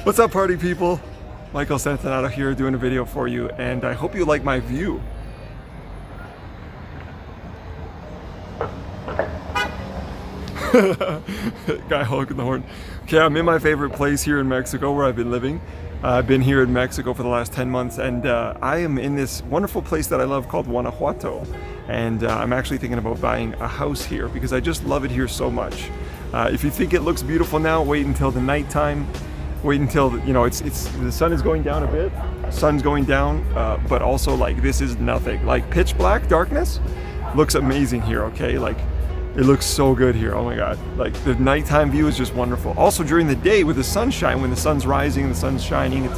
What's up, party people? Michael Santonato here doing a video for you, and I hope you like my view. Guy honking the horn. Okay, I'm in my favorite place here in Mexico where I've been living. I've been here in Mexico for the last 10 months, and I am in this wonderful place that I love called Guanajuato. And I'm actually thinking about buying a house here because I just love it here so much. If you think it looks beautiful now, wait until the nighttime. Wait until, you know, it's the sun is going down a bit. Sun's going down, but also like this is nothing. Like pitch black darkness looks amazing here, okay? Like it looks so good here. Oh my God. Like the nighttime view is just wonderful. Also during the day with the sunshine, when the sun's rising and the sun's shining, it's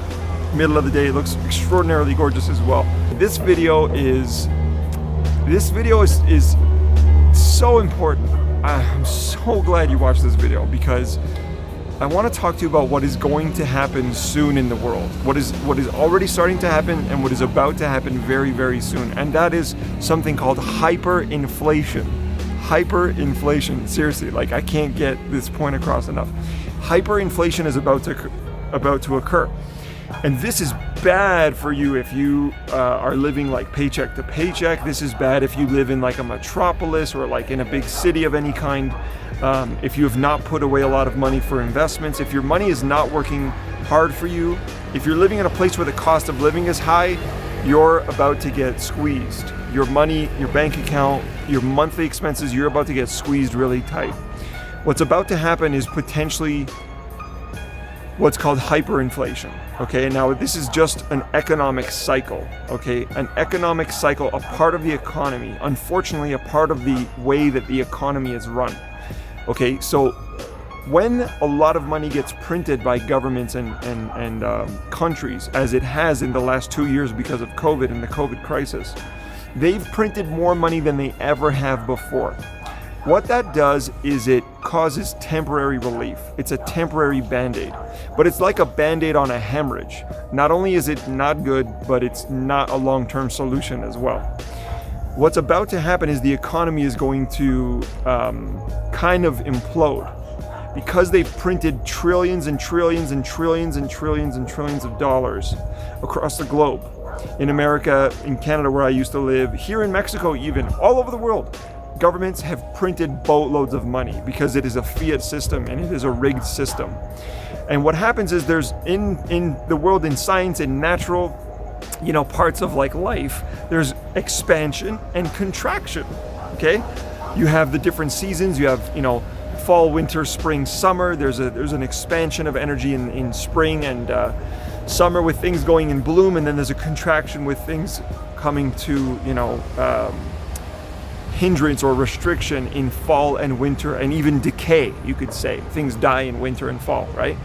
middle of the day, it looks extraordinarily gorgeous as well. This video is so important. I'm so glad you watched this video because I want to talk to you about what is going to happen soon in the world. What is already starting to happen and what is about to happen very, very soon. And that is something called hyperinflation. Hyperinflation. Seriously, like I can't get this point across enough. Hyperinflation is about to occur. And this is bad for you if you are living like paycheck to paycheck. This is bad if you live in like a metropolis or like in a big city of any kind. If you have not put away a lot of money for investments, if your money is not working hard for you, if you're living in a place where the cost of living is high, you're about to get squeezed. Your money, your bank account, your monthly expenses, you're about to get squeezed really tight. What's about to happen is potentially what's called hyperinflation. Okay, now this is just an economic cycle, okay? An economic cycle, a part of the economy, unfortunately a part of the way that the economy is run. Okay, so when a lot of money gets printed by governments and countries, as it has in the last 2 years because of COVID and the COVID crisis, they've printed more money than they ever have before. What that does is it causes temporary relief. It's a temporary band-aid, but it's like a band-aid on a hemorrhage. Not only is it not good, but it's not a long-term solution as well. What's about to happen is the economy is going to kind of implode because they've printed trillions and trillions and trillions and trillions and trillions of dollars across the globe. In America, in Canada where I used to live, here in Mexico even, all over the world. Governments have printed boatloads of money because it is a fiat system and it is a rigged system. And what happens is there's in the world, in science and natural, you know, parts of like life, there's expansion and contraction, okay? You have the different seasons, you have, you know, fall, winter, spring, summer. There's an expansion of energy in spring and summer with things going in bloom, and then there's a contraction with things coming to, you know, hindrance or restriction in fall and winter, and even decay, you could say. Things die in winter and fall, right?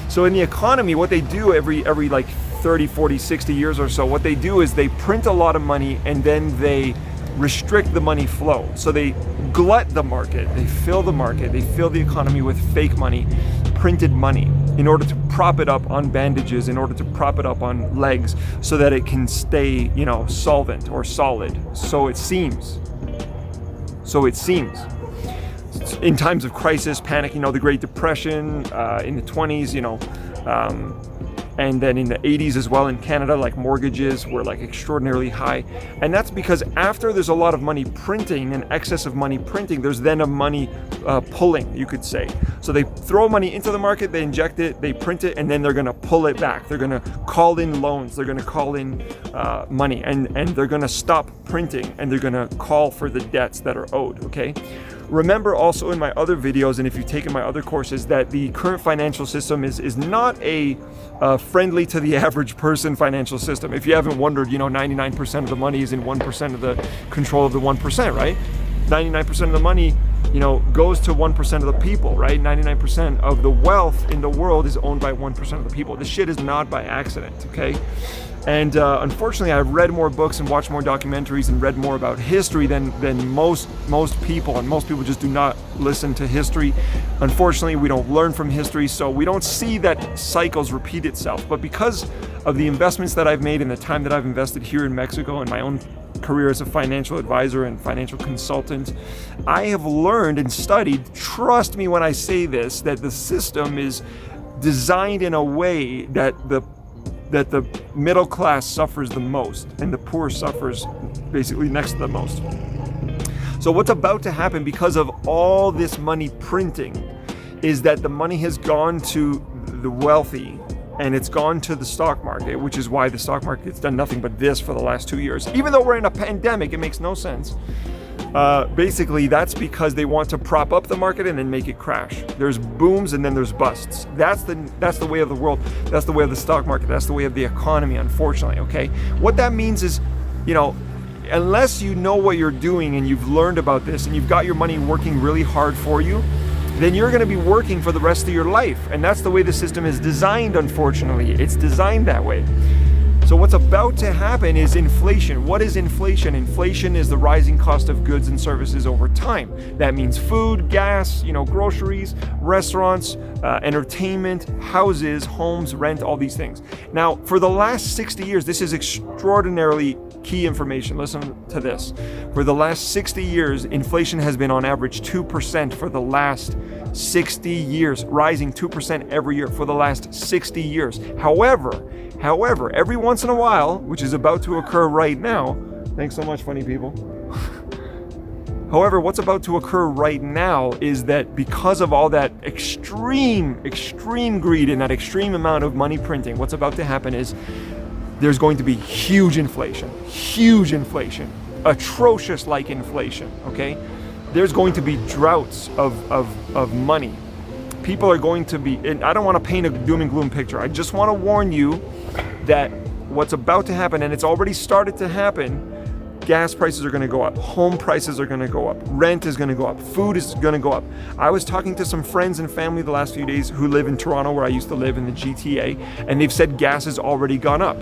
So in the economy, what they do every like 30, 40, 60 years or so, what they do is they print a lot of money and then they restrict the money flow. So they glut the market, they fill the economy with fake money, printed money, in order to prop it up on bandages, in order to prop it up on legs, so that it can stay, you know, solvent or solid. So it seems. In times of crisis, panic, you know, the Great Depression in the 20s, you know, and then in the 80s as well in Canada, like mortgages were like extraordinarily high. And that's because after there's a lot of money printing, an excess of money printing, there's then a money pulling, you could say. So they throw money into the market, they inject it, they print it, and then they're gonna pull it back. They're gonna call in loans, they're gonna call in money, and they're gonna stop printing, and they're gonna call for the debts that are owed, okay? Remember also in my other videos, and if you've taken my other courses, that the current financial system is not a friendly to the average person financial system. If you haven't wondered, you know, 99% of the money is in 1% of the control of the 1%, right? 99% of the money, you know, goes to 1% of the people, right? 99% of the wealth in the world is owned by 1% of the people. This shit is not by accident, okay? And unfortunately, I've read more books and watched more documentaries and read more about history than most people, and most people just do not listen to history. Unfortunately, we don't learn from history, so we don't see that cycles repeat itself. But because of the investments that I've made and the time that I've invested here in Mexico and my own career as a financial advisor and financial consultant, I have learned and studied, trust me when I say this, that the system is designed in a way that the middle class suffers the most and the poor suffers basically next to the most. So what's about to happen because of all this money printing is that the money has gone to the wealthy and it's gone to the stock market, which is why the stock market's done nothing but this for the last 2 years. Even though we're in a pandemic, it makes no sense. Basically, that's because they want to prop up the market and then make it crash. There's booms and then there's busts. That's the way of the world. That's the way of the stock market. That's the way of the economy, unfortunately, okay? What that means is, unless you know what you're doing and you've learned about this and you've got your money working really hard for you, then you're going to be working for the rest of your life. And that's the way the system is designed, unfortunately. It's designed that way. So what's about to happen is inflation. What is inflation? Inflation is the rising cost of goods and services over time. That means food, gas, groceries, restaurants, entertainment, houses, homes, rent, all these things. Now, for the last 60 years, this is extraordinarily key information. Listen to this. For the last 60 years, inflation has been on average 2% for the last 60 years, rising 2% every year for the last 60 years. However, every once in a while, which is about to occur right now, thanks so much, funny people. However, what's about to occur right now is that because of all that extreme greed and that extreme amount of money printing, what's about to happen is there's going to be huge inflation, atrocious like inflation, okay? There's going to be droughts of money. People are going to be, and I don't want to paint a doom and gloom picture. I just want to warn you that what's about to happen, and it's already started to happen, gas prices are going to go up, home prices are going to go up, rent is going to go up, food is going to go up. I was talking to some friends and family the last few days who live in Toronto, where I used to live in the GTA, and they've said gas has already gone up.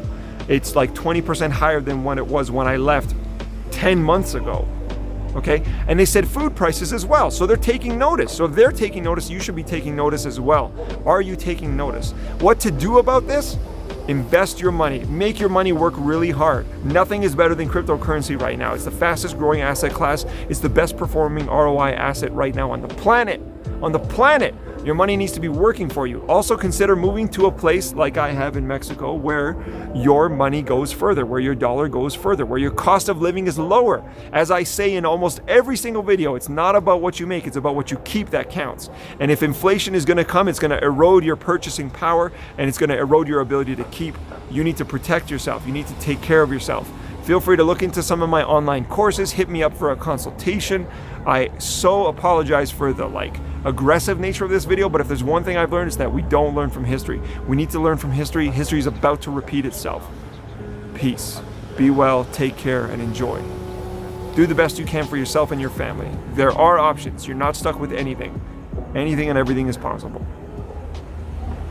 It's like 20% higher than what it was when I left 10 months ago. Okay, and they said food prices as well. So they're taking notice. So if they're taking notice, you should be taking notice as well. Are you taking notice? What to do about this? Invest your money. Make your money work really hard. Nothing is better than cryptocurrency right now. It's the fastest growing asset class. It's the best performing ROI asset right now on the planet. On the planet. Your money needs to be working for you. Also consider moving to a place like I have in Mexico where your money goes further, where your dollar goes further, where your cost of living is lower. As I say in almost every single video, it's not about what you make, it's about what you keep that counts. And if inflation is going to come, it's going to erode your purchasing power and it's going to erode your ability to keep. You need to protect yourself. You need to take care of yourself. Feel free to look into some of my online courses. Hit me up for a consultation. I so apologize for the aggressive nature of this video, but if there's one thing I've learned, it's that we don't learn from history. We need to learn from history. History is about to repeat itself. Peace. Be well, take care, and enjoy. Do the best you can for yourself and your family. There are options. You're not stuck with anything. Anything and everything is possible.